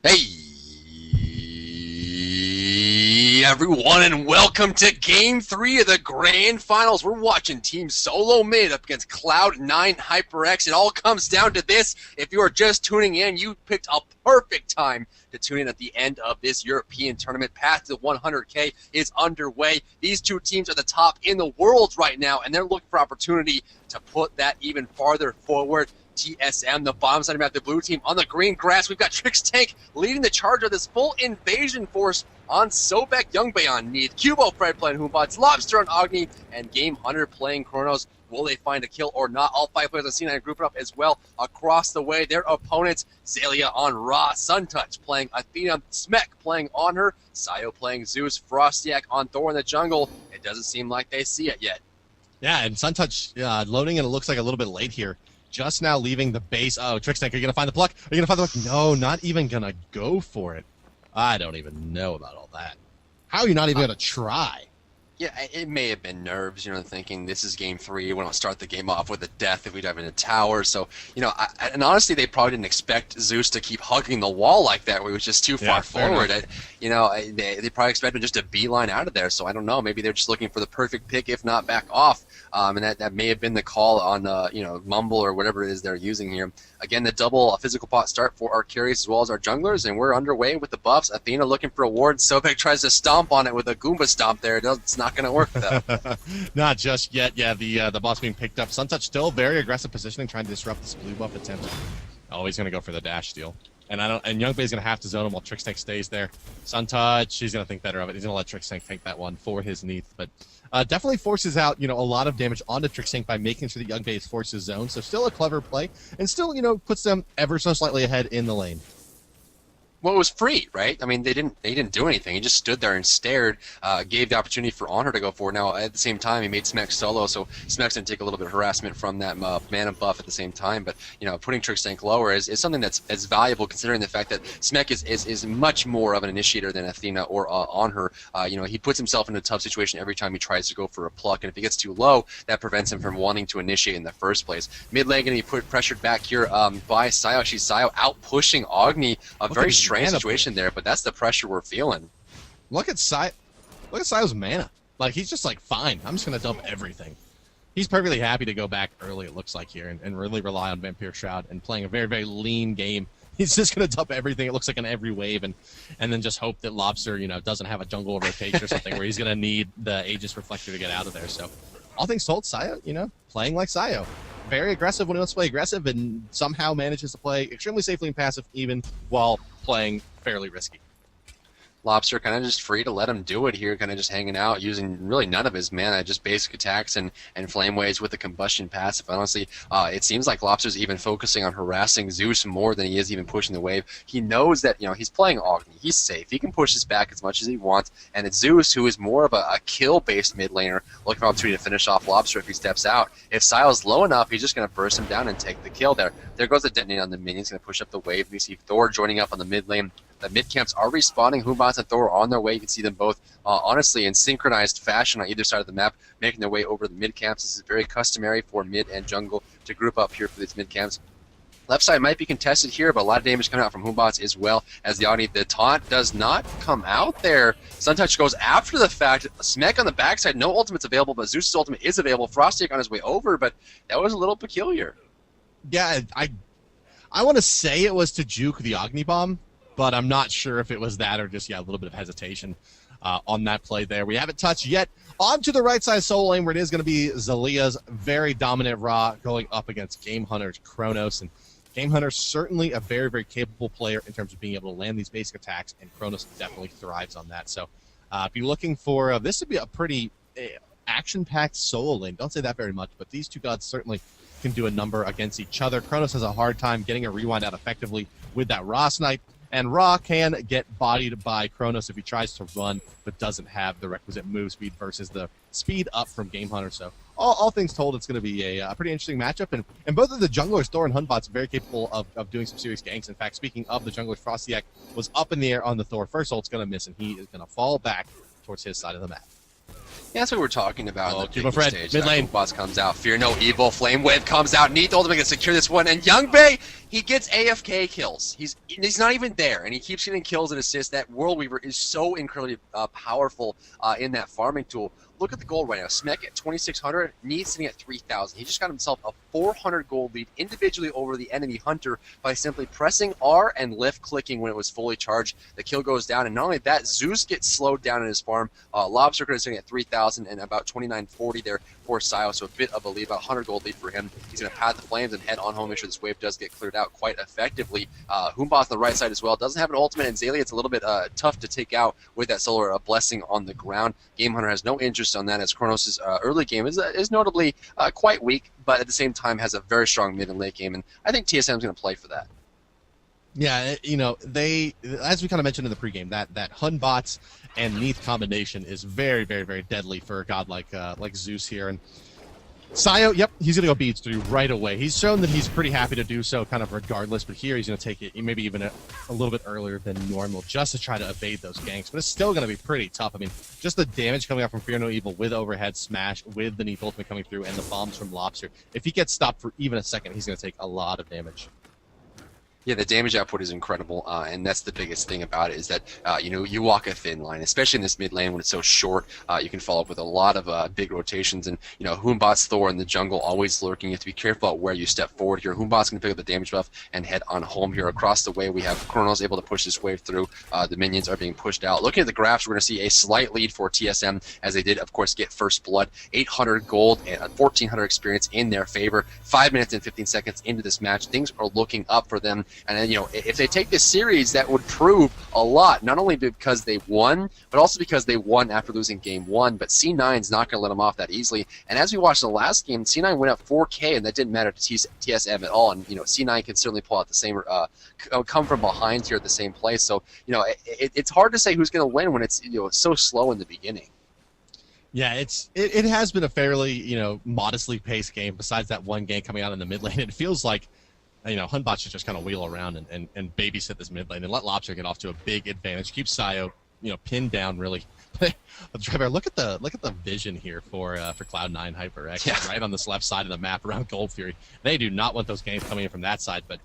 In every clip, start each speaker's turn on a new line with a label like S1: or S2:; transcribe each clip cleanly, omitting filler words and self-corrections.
S1: Hey everyone, and welcome to Game 3 of the Grand Finals. We're watching Team SoloMid up against Cloud9 HyperX. It all comes down to this. If you are just tuning in, you picked a perfect time to tune in at the end of this European tournament. Path to 100K is underway. These two teams are the top in the world right now, and they're looking for opportunity to put that even farther forward. TSM, the bomb side about the blue team on the green grass. We've got Trix Tank leading the charge of this full invasion force on Sobek, Youngbei on Neath, Cubo Fred playing Hoombots, Lobster on Agni, and Game Hunter playing Chronos. Will they find a kill or not? All five players on C9 grouping up as well across the way. Their opponents, Zalia on Ra, Suntouch playing Athena, Smek playing on her, Sayo playing Zeus, Frostiak on Thor in the jungle. It doesn't seem like they see it yet.
S2: Yeah, and Suntouch loading, and it looks like a little bit late here. Just now leaving the base. Oh, Trixtank, are you going to find the pluck? Are you going to find the pluck? No, not even going to go for it. I don't even know about all that. How are you not even going to try?
S1: Yeah, it may have been nerves, thinking this is Game 3. We don't start the game off with a death if we dive into tower. So, and honestly, they probably didn't expect Zeus to keep hugging the wall like that, where he was just too far forward. They probably expected just a beeline out of there. So I don't know. Maybe they're just looking for the perfect pick, if not back off. And that may have been the call on, Mumble or whatever it is they're using here. Again, the double physical pot start for our carries as well as our junglers, and we're underway with the buffs. Athena looking for a ward. Sobek tries to stomp on it with a Goomba stomp there. It's not going to work though.
S2: Not just yet. Yeah, the boss being picked up. Suntouch still very aggressive positioning, trying to disrupt this blue buff attempt. Oh, he's going to go for the dash steal. And Youngbei's going to have to zone him while Trixtank stays there. Suntouch, he's going to think better of it. He's going to let Trixtank take that one for his Neath. But definitely forces out, a lot of damage onto Trixtank by making sure that Youngbei is forced to zone. So still a clever play, and still, puts them ever so slightly ahead in the lane.
S1: Well, it was free, right? I mean, they didn't do anything. He just stood there and stared, gave the opportunity for Honor to go forward. Now, at the same time, he made Smek solo, so Smek's going to take a little bit of harassment from that mana buff at the same time. But, putting Trixtank lower is something that's valuable, considering the fact that Smek is much more of an initiator than Athena or on her. He puts himself in a tough situation every time he tries to go for a pluck, and if he gets too low, that prevents him from wanting to initiate in the first place. Mid lane going to be pressured back here by Sayo. She's Sayo out pushing Agni, a very strange situation there, but that's the pressure we're feeling.
S2: Look at Sayo's mana. Like, he's just like, fine, I'm just going to dump everything. He's perfectly happy to go back early, it looks like here, and really rely on Vampire Shroud and playing a very, very lean game. He's just going to dump everything, it looks like, in every wave, and then just hope that Lobster, doesn't have a jungle rotation or something where he's going to need the Aegis Reflector to get out of there. So, all things told, Sayo, playing like Sayo. Very aggressive when he wants to play aggressive, and somehow manages to play extremely safely and passive, even while playing fairly risky.
S1: Lobster kind of just free to let him do it here, kind of just hanging out, using really none of his mana, just basic attacks and flame waves with the combustion passive. Honestly, it seems like Lobster's even focusing on harassing Zeus more than he is even pushing the wave. He knows that, he's playing Agni. He's safe. He can push his back as much as he wants, and it's Zeus, who is more of a kill-based mid laner, looking for an opportunity to finish off Lobster if he steps out. If Sayo's low enough, he's just going to burst him down and take the kill there. There goes the detonate on the minions, going to push up the wave. We see Thor joining up on the mid lane. The mid camps are respawning. Hoombots and Thor are on their way. You can see them both, honestly, in synchronized fashion on either side of the map, making their way over the mid camps. This is very customary for mid and jungle to group up here for these mid camps. Left side might be contested here, but a lot of damage coming out from Hoombots as well as the Agni. The taunt does not come out there. Suntouch goes after the fact. Smek on the backside, no ultimates available, but Zeus' ultimate is available. Frostiak on his way over, but that was a little peculiar.
S2: Yeah, I want to say it was to juke the Agni Bomb, but I'm not sure if it was that or just, a little bit of hesitation on that play there. We haven't touched yet. On to the right side solo lane, where it is going to be Zalia's very dominant Ra going up against Game Hunter's Chronos. And Game Hunter certainly a very, very capable player in terms of being able to land these basic attacks, and Chronos definitely thrives on that. So if you're looking for this to be a pretty action-packed solo lane, don't say that very much, but these two gods certainly can do a number against each other. Chronos has a hard time getting a rewind out effectively with that Ra snipe. And Ra can get bodied by Chronos if he tries to run, but doesn't have the requisite move speed versus the speed up from Game Hunter. So all things told, it's going to be a pretty interesting matchup. And both of the junglers, Thor and Hunbots, are very capable of doing some serious ganks. In fact, speaking of the junglers, Frostiak was up in the air on the Thor first ult's going to miss, and he is going to fall back towards his side of the map.
S1: Yeah, that's what we're talking about in the
S2: Cubo Fred,
S1: stage.
S2: mid lane.
S1: Boss comes out. Fear no evil. Flame Wave comes out. Neath ultimate to secure this one. And Youngbei, He gets AFK kills. He's not even there, and he keeps getting kills and assists. That World Weaver is so incredibly powerful in that farming tool. Look at the gold right now. Smek at 2,600, Neith sitting at 3,000. He just got himself a 400 gold lead individually over the enemy hunter by simply pressing R and left clicking when it was fully charged. The kill goes down, and not only that, Zeus gets slowed down in his farm. Lobster is sitting at 3,000 and about 2,940 there for Sio, so a bit of a lead, about 100 gold lead for him. He's going to pad the flames and head on home, make sure this wave does get cleared out quite effectively. Humbot on the right side as well doesn't have an ultimate, and Zalia, it's a little bit tough to take out with that solar blessing on the ground. Game Hunter has no interest on that, as Kronos' early game is notably quite weak, but at the same time has a very strong mid and late game, and I think TSM is going to play for that.
S2: Yeah, you know, they, as we kind of mentioned in the pregame, that Hunbots and Neith combination is very, very, very deadly for a god like Zeus here. And Sio, yep, he's going to go beads through right away. He's shown that he's pretty happy to do so kind of regardless, but here he's going to take it maybe even a little bit earlier than normal just to try to evade those ganks. But it's still going to be pretty tough. I mean, just the damage coming out from Fear No Evil with overhead smash, with the Neith ultimate coming through, and the bombs from Lobster. If he gets stopped for even a second, he's going to take a lot of damage.
S1: Yeah, the damage output is incredible, and that's the biggest thing about it is that, you walk a thin line, especially in this mid lane when it's so short. You can follow up with a lot of big rotations, and, Humbot's Thor in the jungle always lurking. You have to be careful about where you step forward here. Humbot's going to pick up the damage buff and head on home here. Across the way, we have Kronos able to push this wave through. The minions are being pushed out. Looking at the graphs, we're going to see a slight lead for TSM, as they did, of course, get first blood. 800 gold and 1,400 experience in their favor. 5 minutes and 15 seconds into this match. Things are looking up for them. And then, if they take this series, that would prove a lot, not only because they won, but also because they won after losing game 1. But C9's not going to let them off that easily. And as we watched the last game, C9 went up 4K, and that didn't matter to TSM at all. And, C9 can certainly pull out the same, come from behind here at the same place. So, it's hard to say who's going to win when it's, so slow in the beginning.
S2: Yeah, it has been a fairly, modestly paced game besides that one game coming out in the mid lane. It feels like Hunbot should just kind of wheel around and babysit this mid lane and let Lobster get off to a big advantage. Keep Sio, pinned down really. Driver, look at the vision here for Cloud9 HyperX,
S1: yeah,
S2: right on this left side of the map around Gold Fury. They do not want those games coming in from that side, but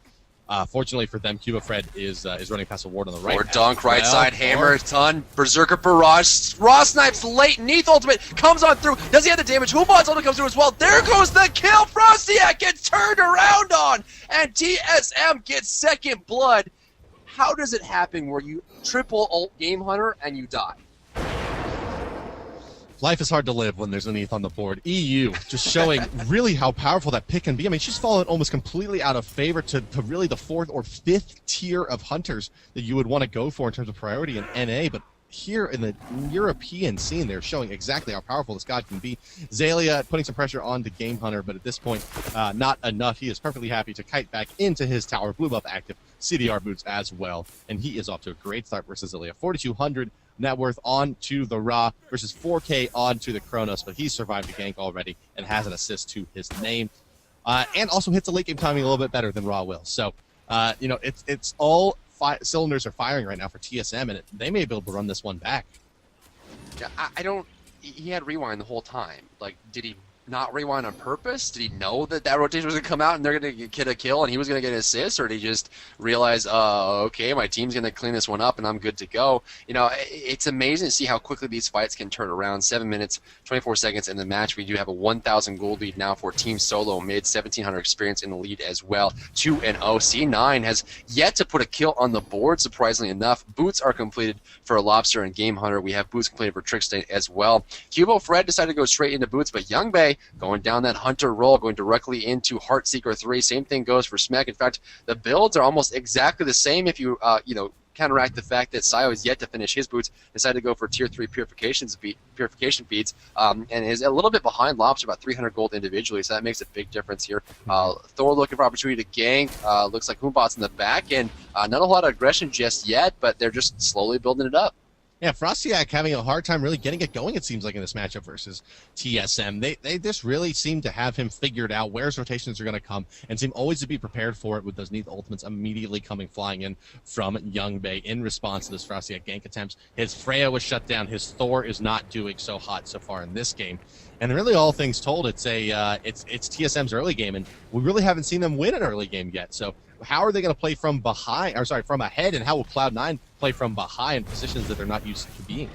S2: fortunately for them, Cuba Fred is running past a ward on the right.
S1: Or dunk, right side, hammer, ton, Berserker Barrage, Raw snipes late, Neith ultimate comes on through. Does he have the damage? Humbot's ultimate comes through as well. There goes the kill. Frostiak gets turned around on, and TSM gets second blood. How does it happen where you triple ult Game Hunter and you die?
S2: Life is hard to live when there's a Neith on the board. EU just showing really how powerful that pick can be. I mean, she's fallen almost completely out of favor to really the 4th or 5th tier of hunters that you would want to go for in terms of priority in NA, but here in the European scene, they're showing exactly how powerful this god can be. Zalia putting some pressure on the Game Hunter, but at this point, not enough. He is perfectly happy to kite back into his tower. Blue buff active, CDR boots as well, and he is off to a great start versus Zalia. 4,200 net worth on to the Ra versus 4K on to the Kronos, but he's survived the gank already and has an assist to his name, and also hits the late game timing a little bit better than Ra will. So, it's all cylinders are firing right now for TSM, and they may be able to run this one back.
S1: Yeah, I don't. He had rewind the whole time. Like, did he not rewind on purpose? Did he know that rotation was going to come out and they're going to get a kill and he was going to get an assist? Or did he just realize, okay, my team's going to clean this one up and I'm good to go? It's amazing to see how quickly these fights can turn around. 7 minutes, 24 seconds in the match. We do have a 1,000 gold lead now for Team SoloMid. 1,700 experience in the lead as well. 2-0. C9 has yet to put a kill on the board, surprisingly enough. Boots are completed for Lobster and Game Hunter. We have boots completed for Trickstate as well. Cubo Fred decided to go straight into boots, but Young Bay going down that Hunter roll, going directly into Heartseeker 3. Same thing goes for Smek. In fact, the builds are almost exactly the same if you, counteract the fact that Sio is yet to finish his boots, decided to go for tier 3 purification feeds, and is a little bit behind Lobster, about 300 gold individually, so that makes a big difference here. Thor looking for opportunity to gank. Looks like Humbot's in the back, and not a lot of aggression just yet, but they're just slowly building it up.
S2: Yeah, Frostiak having a hard time really getting it going, it seems like, in this matchup versus TSM. They just really seem to have him figured out where his rotations are going to come and seem always to be prepared for it with those Neith ultimates immediately coming flying in from Young Bay in response to this Frostiak gank attempts. His Freya was shut down. His Thor is not doing so hot so far in this game. And really, all things told, it's TSM's early game, and we really haven't seen them win an early game yet. So how are they going to play from behind, or sorry, from ahead, and how will Cloud9 play from behind positions that they're not used to being?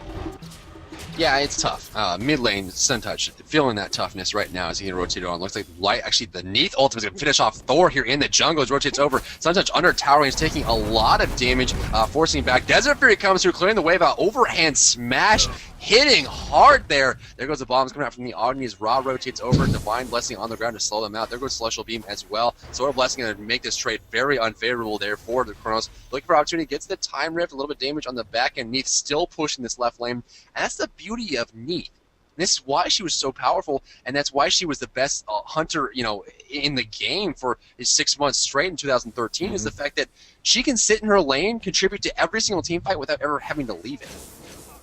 S1: Yeah, it's tough. Mid lane, Suntouch, feeling that toughness right now as he rotated on. Looks like Light, actually, the Neath ultimate is going to finish off Thor here in the jungle as rotates over. Suntouch under tower range, taking a lot of damage, forcing back. Desert Fury comes through, clearing the wave out. Overhand smash, hitting hard there. There goes the bombs coming out from the Agni's. Ra rotates over. Divine Blessing on the ground to slow them out. There goes Celestial Beam as well. Solar Blessing going to make this trade very unfavorable there for the Chronos. Looking for opportunity, gets the Time Rift, a little bit of damage on the back end. Neath still pushing this left lane. And that's the beauty of Neath. This is why she was so powerful, and that's why she was the best hunter, in the game for 6 months straight in 2013. Is the fact that she can sit in her lane, contribute to every single team fight without ever having to leave it.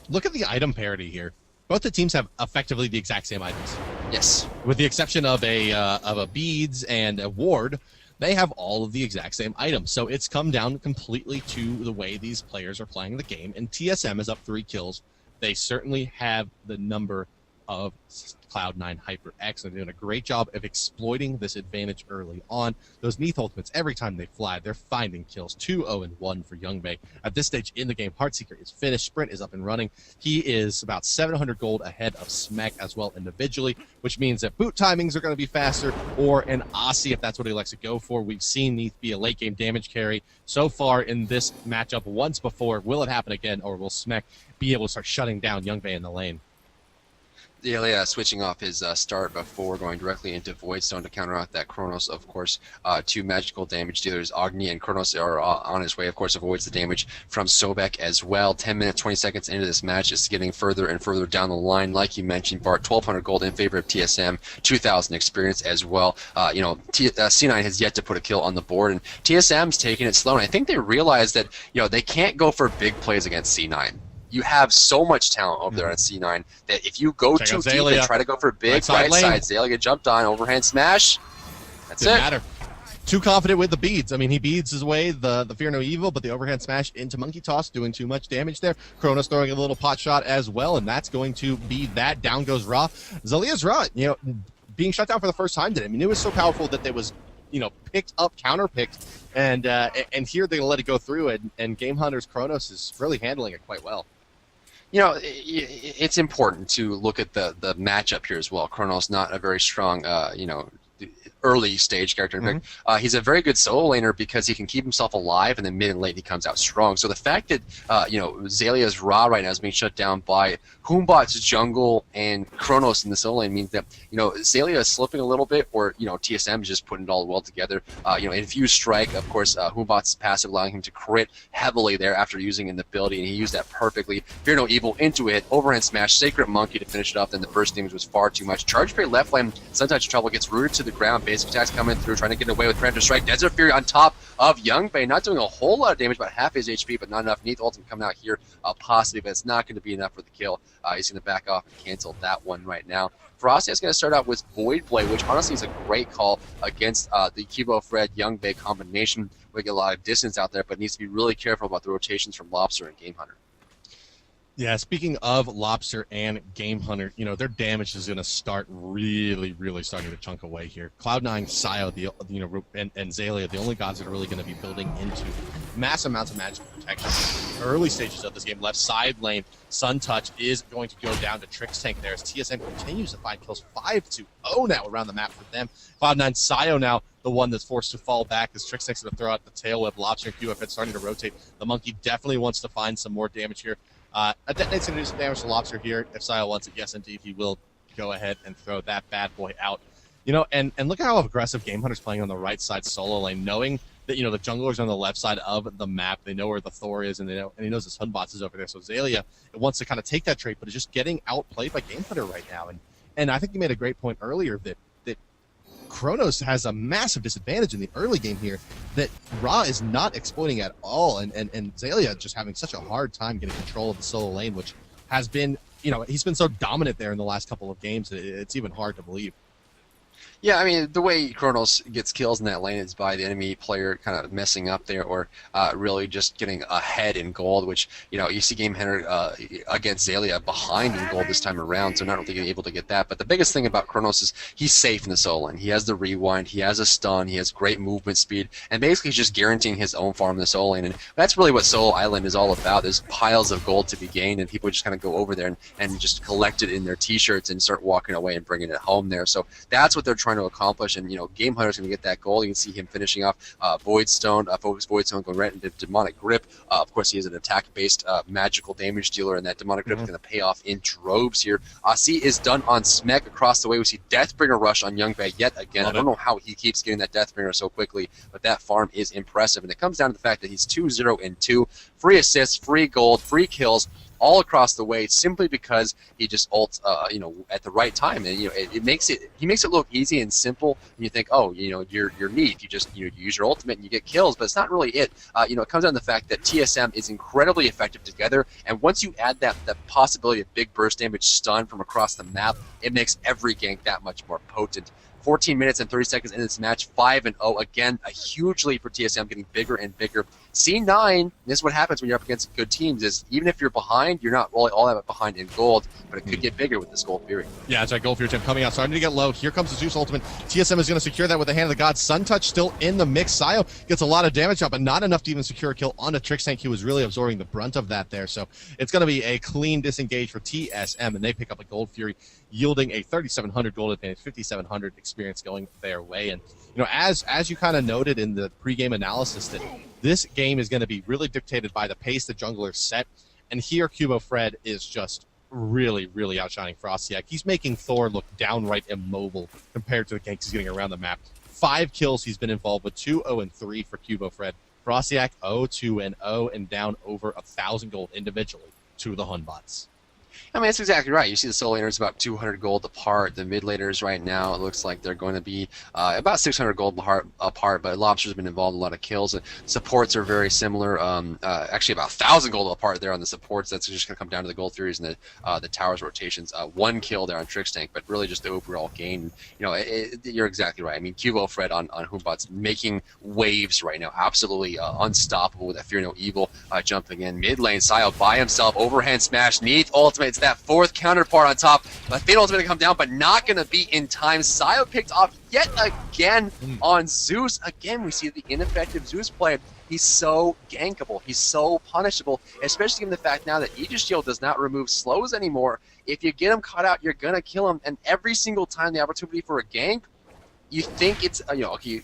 S2: Look at the item parity here. Both the teams have effectively the exact same items.
S1: Yes,
S2: with the exception of a beads and a ward. They have all of the exact same items. So it's come down completely to the way these players are playing the game. And TSM is up 3 kills. They certainly have the number of Cloud9 HyperX, and they're doing a great job of exploiting this advantage early on. Those Neath ultimates, every time they fly, they're finding kills. 2-0-1 for Youngbae. At this stage in the game, Heartseeker is finished. Sprint is up and running. He is about 700 gold ahead of Smek as well individually, which means that boot timings are going to be faster, or an Aussie if that's what he likes to go for. We've seen Neath be a late game damage carry so far in this matchup once before. Will it happen again, or will Smek be able to start shutting down Youngbae in the lane?
S1: Delia switching off his start before going directly into Voidstone to counteract that Chronos. Of course, 2 magical damage dealers, Agni and Chronos, are on his way. Of course, avoids the damage from Sobek as well. 10 minutes, 20 seconds into this match, it's getting further and further down the line. Like you mentioned, Bart, 1,200 gold in favor of TSM, 2,000 experience as well. C9 has yet to put a kill on the board, and TSM's taking it slow. And I think they realize that they can't go for big plays against C9. You have so much talent over there on C9 that if you go too deep and try to go for big, right side, Zalia get jumped on, overhand smash, that's it.
S2: Matter. Too confident with the beads. I mean, he beads his way, the Fear No Evil, but the overhand smash into Monkey Toss, doing too much damage there. Kronos throwing a little pot shot as well, and that's going to be that. Down goes Ra. Zalia's Ra, being shut down for the first time today. I mean, it was so powerful that they was picked up, counter-picked, and here they're going to let it go through, and Game Hunter's Kronos is really handling it quite well.
S1: It's important to look at the matchup here as well. Kronos not a very strong, early stage character. In fact, he's a very good solo laner because he can keep himself alive, and then mid and late he comes out strong. So the fact that Zalia's Ra right now is being shut down by Humbot's jungle and Kronos in the solo lane means that Zalia is slipping a little bit, or TSM is just putting it all well together. Infused Strike, of course, Humbot's passive allowing him to crit heavily there after using an ability, and he used that perfectly. Fear No Evil into it, overhand smash, Sacred Monkey to finish it up. Then the burst damage was far too much. Charge Fairy left lane, Suntouch trouble, gets rooted to the ground. Basic attacks coming through, trying to get away with Predator Strike. Desert Fury on top of Youngbae, not doing a whole lot of damage, about half his HP, but not enough. Neath ultimate coming out here, possibly, but it's not going to be enough for the kill. He's going to back off and cancel that one right now. Frosty is going to start out with Void Blade, which honestly is a great call against the Kibo Fred Youngbae combination. We get a lot of distance out there, but needs to be really careful about the rotations from Lobster and Game Hunter.
S2: Yeah, speaking of Lobster and Game Hunter, their damage is going to start really, really starting to chunk away here. Cloud9, Sio, and Zalia, the only gods that are really going to be building into massive amounts of magical protection. Early stages of this game, left side lane, Sun Touch is going to go down to Trix Tank there as TSM continues to find kills. 5-0 now around the map for them. Cloud9, Sio now the one that's forced to fall back as Trix Tank's going to throw out the tail whip. Lobster and QFN starting to rotate. The Monkey definitely wants to find some more damage here. A detonate's going to do some damage to Lobster here. If Sio wants it, yes, indeed, he will go ahead and throw that bad boy out. And look at how aggressive Game Hunter's playing on the right side solo lane, knowing that, the jungler's on the left side of the map. They know where the Thor is, and he knows his Hunbots is over there. So Zalia wants to kind of take that trade, but is just getting outplayed by Game Hunter right now. And I think you made a great point earlier that Kronos has a massive disadvantage in the early game here that Ra is not exploiting at all, and Zalia just having such a hard time getting control of the solo lane, which has been, he's been so dominant there in the last couple of games, it's even hard to believe.
S1: Yeah, I mean, the way Kronos gets kills in that lane is by the enemy player kind of messing up there or really just getting ahead in gold, which, you see Game Hunter against Zalia behind in gold this time around, so not really able to get that. But the biggest thing about Kronos is he's safe in the solo lane. He has the rewind, he has a stun, he has great movement speed, and basically he's just guaranteeing his own farm in the solo lane. And that's really what Solo Island is all about. There's piles of gold to be gained, and people just kind of go over there and just collect it in their t-shirts and start walking away and bringing it home there. So that's what they're trying to accomplish, and Game Hunter's going to get that goal. You can see him finishing off Void Stone, focused Void Stone going right into Demonic Grip. Of course, he is an attack-based magical damage dealer, and that Demonic Grip is going to pay off in droves here. Asi is done on Smek across the way. We see Deathbringer rush on Youngbei yet again. I don't know how he keeps getting that Deathbringer so quickly, but that farm is impressive, and it comes down to the fact that he's 2-0-2, free assists, free gold, free kills, all across the way, simply because he just ults, at the right time, and he makes it look easy and simple. And you think, oh, you're neat. You just you use your ultimate and you get kills, but it's not really it. It comes down to the fact that TSM is incredibly effective together, and once you add that possibility of big burst damage stun from across the map, it makes every gank that much more potent. 14 minutes and 30 seconds in this match, 5-0. Again, a huge lead for TSM, getting bigger and bigger. C9, this is what happens when you're up against good teams, is even if you're behind, you're not really all that behind in gold, but it could get bigger with this Gold Fury.
S2: Yeah, that's right. Gold Fury Tim coming out, starting to get low. Here comes the Zeus ultimate. TSM is going to secure that with the Hand of the Gods. Sun Touch still in the mix. Sayo gets a lot of damage out, but not enough to even secure a kill on a Trix tank. He was really absorbing the brunt of that there, so it's going to be a clean disengage for TSM, and they pick up a Gold Fury, yielding a 3,700 gold advantage, 5,700 experience going their way. And as you kind of noted in the pregame analysis, that this game is going to be really dictated by the pace the junglers set. And here, Cubo Fred is just really, really outshining Frostiak. He's making Thor look downright immobile compared to the ganks he's getting around the map. 5 kills he's been involved with, 2-0-3 for Cubo Fred. Frostiak 0-2-0 and down over 1,000 gold individually to the Hunbots.
S1: I mean, that's exactly right. You see the solo laners about 200 gold apart. The mid laners right now, it looks like they're going to be about 600 gold apart, but Lobster's been involved in a lot of kills. And supports are very similar. Actually, about 1,000 gold apart there on the supports. That's just going to come down to the Gold Furies and the towers rotations. 1 kill there on Trix Tank, but really just the overall gain. You're exactly right. I mean, Cubo Fred on Humbot's making waves right now. Absolutely unstoppable with that Fear No Evil jumping in. Mid lane, Sayo by himself, overhand smash, Neath ultimate. It's that 4th counterpart on top. Fatal's going to come down, but not going to be in time. Sayo picked off yet again on Zeus. Again, we see the ineffective Zeus play. He's so gankable. He's so punishable, especially given the fact now that Aegis Shield does not remove slows anymore. If you get him caught out, you're going to kill him. And every single time the opportunity for a gank, you think it's, okay,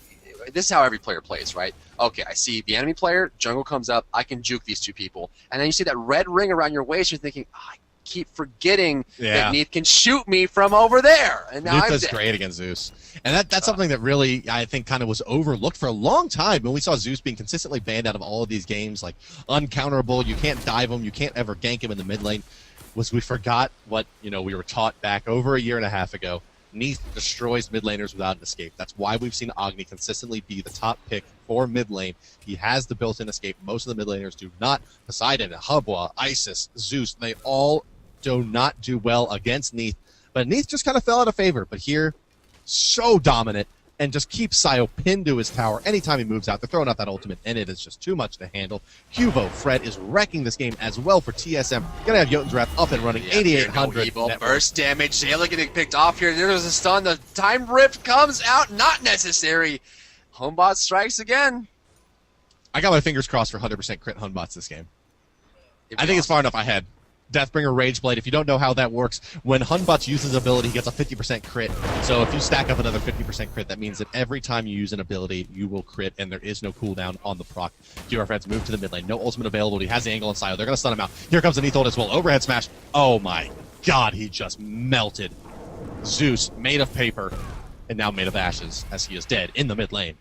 S1: this is how every player plays, right? Okay, I see the enemy player, jungle comes up, I can juke these 2 people. And then you see that red ring around your waist, you're thinking, I keep forgetting that Neath can shoot me from over there. And now
S2: Neath is great against Zeus. And that's something that really, I think, kind of was overlooked for a long time. When we saw Zeus being consistently banned out of all of these games, like uncounterable, you can't dive him, you can't ever gank him in the mid lane, was we forgot what, we were taught back over a year and a half ago. Neath destroys mid laners without an escape. That's why we've seen Agni consistently be the top pick for mid lane. He has the built-in escape. Most of the mid laners do not. Poseidon, Hubwa, Isis, Zeus, they all do not do well against Neath. But Neath just kind of fell out of favor. But here, so dominant, and just keeps Sayo pinned to his tower anytime he moves out. They're throwing out that ultimate, and it is just too much to handle. Cubo Fred is wrecking this game as well for TSM. Gonna have Jotun's Wrath up and running, 8,800.
S1: Burst damage. Zayla getting picked off here. There's a stun. The time rift comes out. Not necessary. Homebot strikes again.
S2: I got my fingers crossed for 100% crit Hunbots this game. I think it's far enough ahead. Deathbringer Rageblade, if you don't know how that works, when Hunbots uses his ability, he gets a 50% crit. So if you stack up another 50% crit, that means that every time you use an ability, you will crit, and there is no cooldown on the proc. QR Fred's moved to the mid lane. No ultimate available. He has the angle on Sayo. They're going to stun him out. Here comes the Neath ult as well. Overhead smash. Oh my god, he just melted. Zeus, made of paper, and now made of ashes, as he is dead in the mid lane.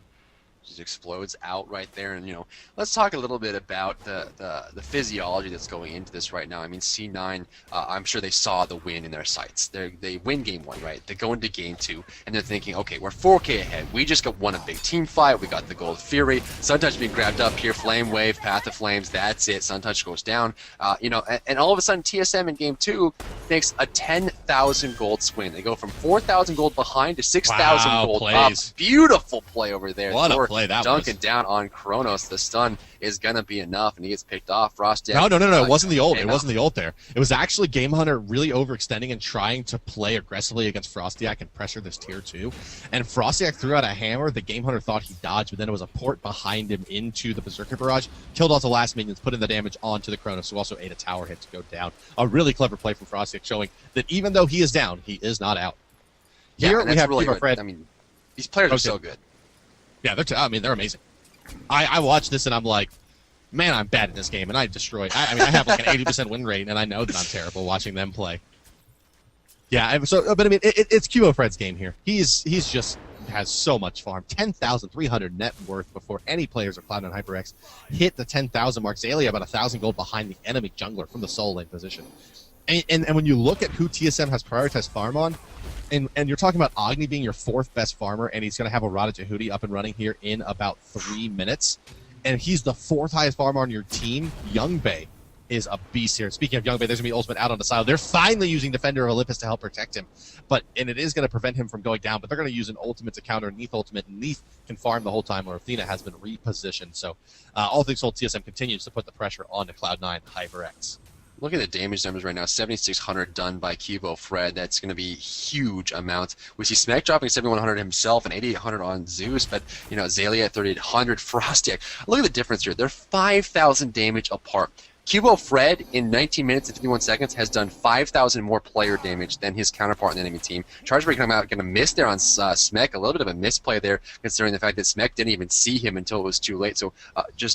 S1: Just explodes out right there. And let's talk a little bit about the physiology that's going into this right now. I mean, C9, I'm sure they saw the win in their sights. They win game 1, right? They go into game 2, and they're thinking, okay, we're 4K ahead. We just won a big team fight. We got the gold Fury. Suntouch being grabbed up here. Flame Wave, Path of Flames. That's it. Suntouch goes down. And all of a sudden, TSM in game 2 makes a 10,000 gold swing. They go from 4,000 gold behind to 6,000 gold up. Beautiful play over there.
S2: What a play that
S1: dunking down on Kronos. The stun is gonna be enough, and he gets picked off. Frosty.
S2: No. It wasn't the ult. It wasn't the ult there. It was actually Game Hunter really overextending and trying to play aggressively against Frostiak and pressure this tier 2. And Frostiak threw out a hammer. The Game Hunter thought he dodged, but then it was a port behind him into the Berserker barrage. Killed all the last minions, put in the damage onto the Kronos, who also ate a tower hit to go down. A really clever play from Frostiak, showing that even though he is down, he is not out. Here we have
S1: really good.
S2: Fred.
S1: I mean, these players are so good.
S2: Yeah, they're amazing. I watch this and I'm like, man, I'm bad at this game, and I destroy. I have like an 80% win rate, and I know that I'm terrible watching them play. Yeah, but I mean, it's Cubo Fred's game here. He's just has so much farm. 10,300 net worth before any players of Cloud9 HyperX hit the 10,000 mark. Zalia about 1,000 gold behind the enemy jungler from the solo lane position. And when you look at who TSM has prioritized farm on, and you're talking about Agni being your 4th best farmer, and he's going to have a Rada Jehudi up and running here in about 3 minutes, and he's the 4th highest farmer on your team. Youngbei is a beast here. Speaking of Youngbei, there's going to be ultimate out on the side. They're finally using Defender of Olympus to help protect him, and it is going to prevent him from going down, but they're going to use an ultimate to counter Neath ultimate, and Neath can farm the whole time, or Athena has been repositioned. So all things told, TSM continues to put the pressure on to Cloud9 HyperX.
S1: Look at the damage numbers right now. 7,600 done by Cubo Fred. That's going to be huge amounts. We see Smek dropping 7,100 himself and 8,800 on Zeus, but Zalia at 3,800. Frostiak. Look at the difference here. They're 5,000 damage apart. Cubo Fred, in 19 minutes and 51 seconds, has done 5,000 more player damage than his counterpart in the enemy team. Chargebreak coming out, going to miss there on Smek. A little bit of a misplay there, considering the fact that Smek didn't even see him until it was too late. So,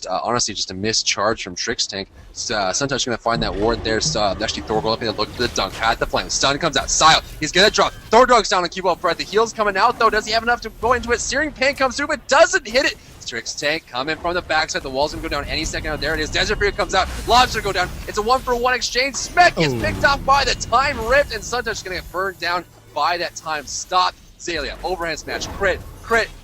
S1: honestly, just a mischarge from Trixtank. Suntouch going to find that ward there. Actually, Thor going up and look for the dunk. At the flame. Stun comes out. Sile. He's going to drop. Thor dunks down on Cubo Fred. The heal's coming out, though. Does he have enough to go into it? Searing Pain comes through, but doesn't hit it. Trixtank coming from the backside. The wall's going to go down any second. Now, there it is. Desert Fury comes out. Lobster go down. It's a 1-for-1 exchange. Smek gets picked off by the time rift, and Suntouch is going to get burned down by that time stop. Zalia, overhand smash, crit.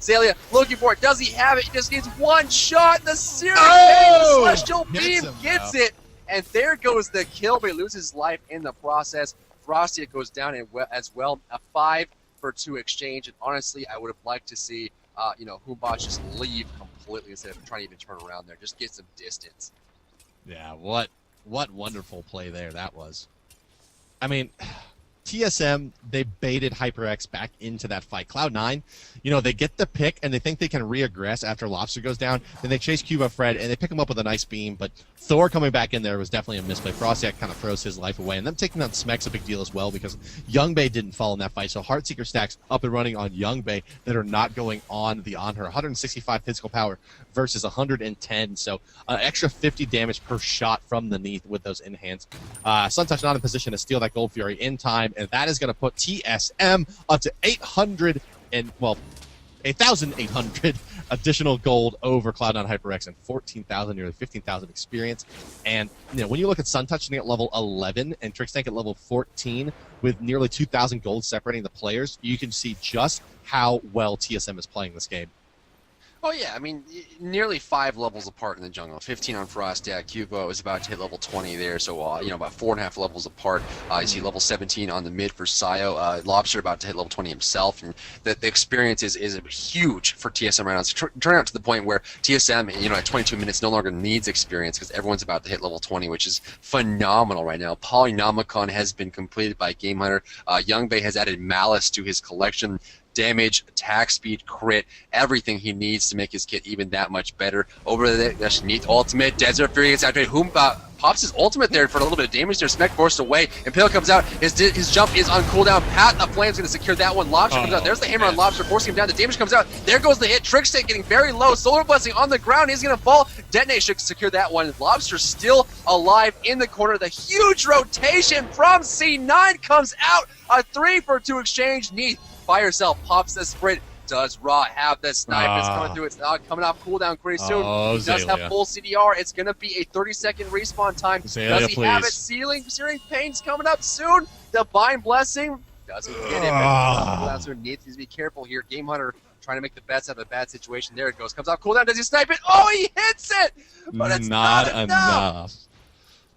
S1: Zalia looking for it. Does he have it? He just needs one shot. The Searing Pain, the Celestial Beam gets it. And there goes the kill, but he loses his life in the process. Frosty goes down as well. A 5-for-2 exchange, and honestly, I would have liked to see Humbach just leave completely instead of trying to even turn around there. Just get some distance.
S2: Yeah, what wonderful play there that was. I mean, TSM, they baited HyperX back into that fight. Cloud9, they get the pick and they think they can re-aggress after Lobster goes down. Then they chase Cuba Fred and they pick him up with a nice beam, but Thor coming back in there was definitely a misplay. Frostiak kind of throws his life away, and them taking out Smek's a big deal as well because Youngbei didn't fall in that fight. So Heartseeker stacks up and running on Youngbei that are not going on her. 165 physical power versus 110, so an extra 50 damage per shot from the Neath with those in hands. Suntouch not in position to steal that Gold Fury in time, and that is going to put TSM up to 8,800 additional gold over Cloud9 HyperX and 14,000, nearly 15,000 experience. And when you look at Suntouch at level 11 and Trixtank at level 14 with nearly 2,000 gold separating the players, you can see just how well TSM is playing this game.
S1: Oh yeah, I mean, nearly 5 levels apart in the jungle. 15 on Frostiak. Cubo is about to hit level 20 there, so about 4.5 levels apart. You see level 17 on the mid for Sayo. Lobster about to hit level 20 himself, and the experience is huge for TSM right now. It's turning out to the point where TSM, at 22 minutes no longer needs experience because everyone's about to hit level 20, which is phenomenal right now. Polynomicon has been completed by Game Hunter. Youngbei has added Malice to his collection. Damage, attack speed, crit, everything he needs to make his kit even that much better. Over there, that's Neath ultimate. Desert Fury gets activated. Pops his ultimate there for a little bit of damage there. Smek forced away. Impale comes out. His jump is on cooldown. Path of Flame's going to secure that one. Lobster comes out. There's the hammer on Lobster, forcing him down. The damage comes out. There goes the hit. Trixtank getting very low. Solar Blessing on the ground. He's going to fall. Detonate should secure that one. Lobster still alive in the corner. The huge rotation from C9 comes out. A 3-for-2 exchange. Neath by herself pops the sprint. Does Raw have the snipe? It's coming through. It's coming off cooldown pretty soon.
S2: Oh,
S1: He does have full CDR. It's going to be a 30-second respawn time.
S2: Azalea,
S1: does he
S2: please.
S1: have it? Searing Pain's coming up soon. Divine Blessing doesn't get it. Cooldown soon. Needs to be careful here. Game Hunter trying to make the best out of a bad situation. There it goes. Comes off cooldown. Does he snipe it? Oh, he hits it! But it's not enough.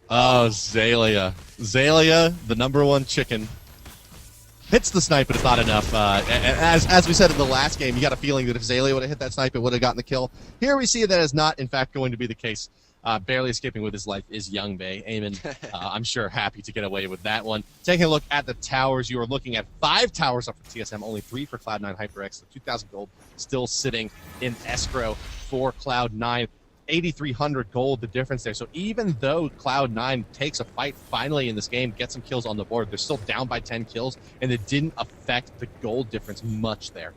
S2: Oh, Azalea. Azalea, the #1 chicken. Hits the snipe, but it's not enough. As we said in the last game, you got a feeling that if Azalea would have hit that snipe, it would have gotten the kill. Here we see that is not, in fact, going to be the case. Barely escaping with his life is Youngbae. Eamon, I'm sure, happy to get away with that one. Taking a look at the towers, you are looking at 5 towers up for TSM, only 3 for Cloud9 HyperX. The 2,000 gold still sitting in escrow for Cloud9. 8,300 gold, the difference there. So even though Cloud9 takes a fight finally in this game, gets some kills on the board, they're still down by 10 kills, and it didn't affect the gold difference much there.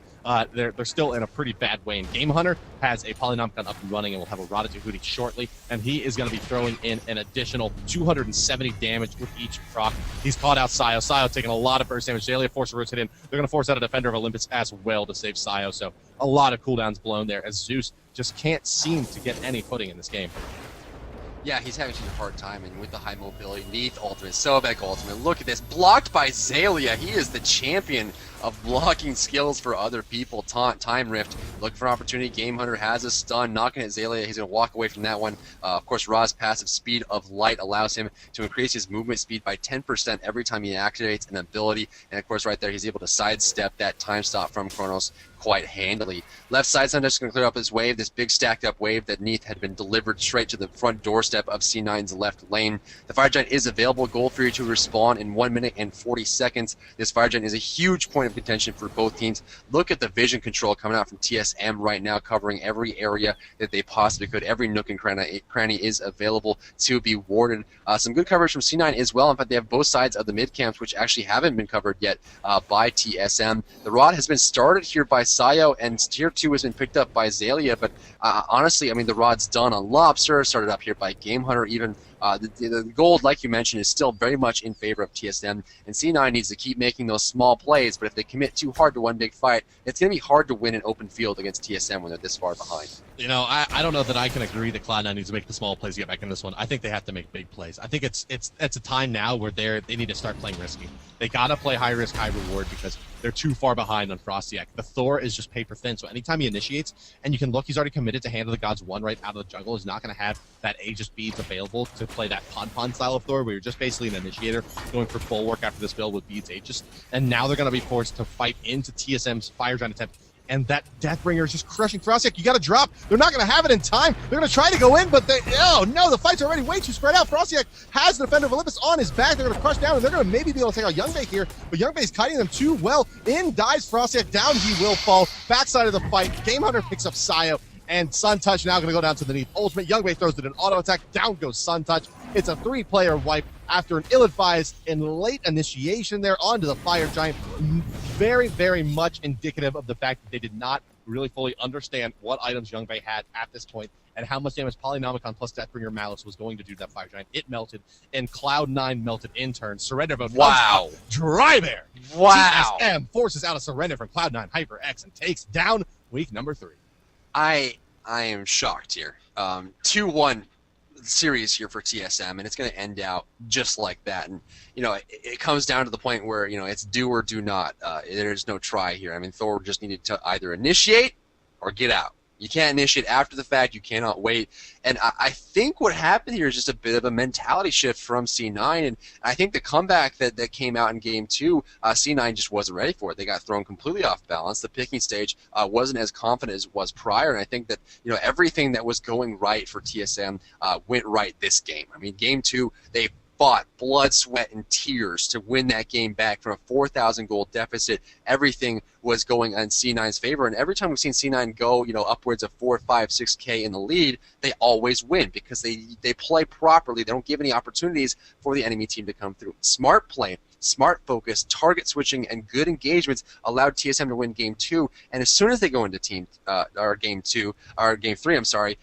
S2: They're still in a pretty bad way. And Game Hunter has a Polynomicon up and running, and will have a Rata-Tahuti shortly, and he is going to be throwing in an additional 270 damage with each proc. He's caught out Sayo. Sayo taking a lot of burst damage. Daily force a rotate in. They're going to force out a Defender of Olympus as well to save Sayo, so a lot of cooldowns blown there as Zeus just can't seem to get any footing in this game.
S1: Yeah, he's having such a hard time, and with the high mobility, Neath ultimate, Sobek ultimate, look at this, blocked by Azalea. He is the champion of blocking skills for other people. Taunt, Time Rift, looking for an opportunity. Game Hunter has a stun, knocking at Azalea. He's going to walk away from that one. Of course, Ra's passive Speed of Light allows him to increase his movement speed by 10% every time he activates an ability, and of course right there he's able to sidestep that time stop from Chronos quite handily. Left side Sun just going to clear up this wave, this big stacked up wave that Neath had been delivered straight to the front doorstep of C9's left lane. The Fire Giant is available, goal for you to respawn in 1 minute and 40 seconds. This Fire Giant is a huge point of contention for both teams. Look at the vision control coming out from TSM right now, covering every area that they possibly could. Every nook and cranny is available to be warded. Some good coverage from C9 as well. In fact, they have both sides of the mid camps, which actually haven't been covered yet by TSM. The Rod has been started here by Sayo, and Tier 2 has been picked up by Azalea, but honestly, I mean, the Rod's done on Lobster, started up here by Game Hunter even. The gold, like you mentioned, is still very much in favor of TSM, and C9 needs to keep making those small plays, but if they commit too hard to one big fight, it's going to be hard to win an open field against TSM when they're this far behind.
S2: You know, I don't know that I can agree that Cloud9 needs to make the small plays to get back in this one. I think they have to make big plays. I think it's a time now where they need to start playing risky. They got to play high risk, high reward, because they're too far behind on Frostiak. The Thor is just paper thin, so anytime he initiates, and you can look, he's already committed to Hand of the Gods 1 right out of the jungle. He's not going to have that Aegis beads available to play that Pon style of Thor, where you're just basically an initiator going for full work after this build with beads Aegis. And now they're going to be forced to fight into TSM's Fire Giant attempt. And that Deathbringer is just crushing Frostiak. You got to drop. They're not going to have it in time. They're going to try to go in, but oh no, the fight's already way too spread out. Frostiak has the Defender of Olympus on his back. They're going to crush down, and they're going to maybe be able to take out Youngbae here, but Youngbae's kiting them too well. In dies Frostiak. Down he will fall. Backside of the fight, Game Hunter picks up Sayo, and Sun Touch now going to go down to the Neath ultimate. Youngbae throws it in auto attack. Down goes Sun Touch. It's a 3-player wipe after an ill-advised and late initiation there onto the Fire Giant. Very, very much indicative of the fact that they did not really fully understand what items Youngbae had at this point and how much damage Polynomicon plus Deathbringer Malice was going to do to that Fire Giant. It melted, and Cloud9 melted in turn. Surrender vote.
S1: Wow.
S2: Dry Bear.
S1: Wow.
S2: TSM forces out a surrender from Cloud9 HyperX and takes down week number 3.
S1: I am shocked here. 2-1 series here for TSM, and it's going to end out just like that. And you know, it comes down to the point where, you know, it's do or do not. There's no try here. I mean, Thor just needed to either initiate or get out. You can't initiate after the fact. You cannot wait. And I think what happened here is just a bit of a mentality shift from C9. And I think the comeback that came out in Game 2, C9 just wasn't ready for it. They got thrown completely off balance. The picking stage wasn't as confident as it was prior. And I think that, you know, everything that was going right for TSM went right this game. I mean, Game 2, they fought blood, sweat, and tears to win that game back from a 4,000 gold deficit. Everything was going on C9's favor, and every time we've seen C9 go, you know, upwards of 4, 5, 6K in the lead, they always win because they play properly. They don't give any opportunities for the enemy team to come through. Smart play, smart focus, target switching, and good engagements allowed TSM to win Game 2. And as soon as they go into Game 3, I'm sorry,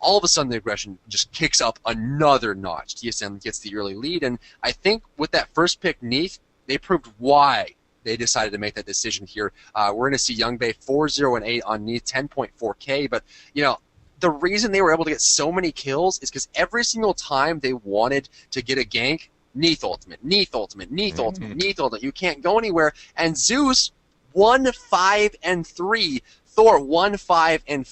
S1: all of a sudden the aggression just kicks up another notch. TSM gets the early lead, and I think with that first pick, Neath, they proved why they decided to make that decision here. We're going to see Youngbei 4-0-8 on Neath, 10.4K, but the reason they were able to get so many kills is because every single time they wanted to get a gank, Neath ultimate, Neath ultimate, Neath ultimate, Neath ultimate. You can't go anywhere. And Zeus 1-5-3, Thor 1-5-4.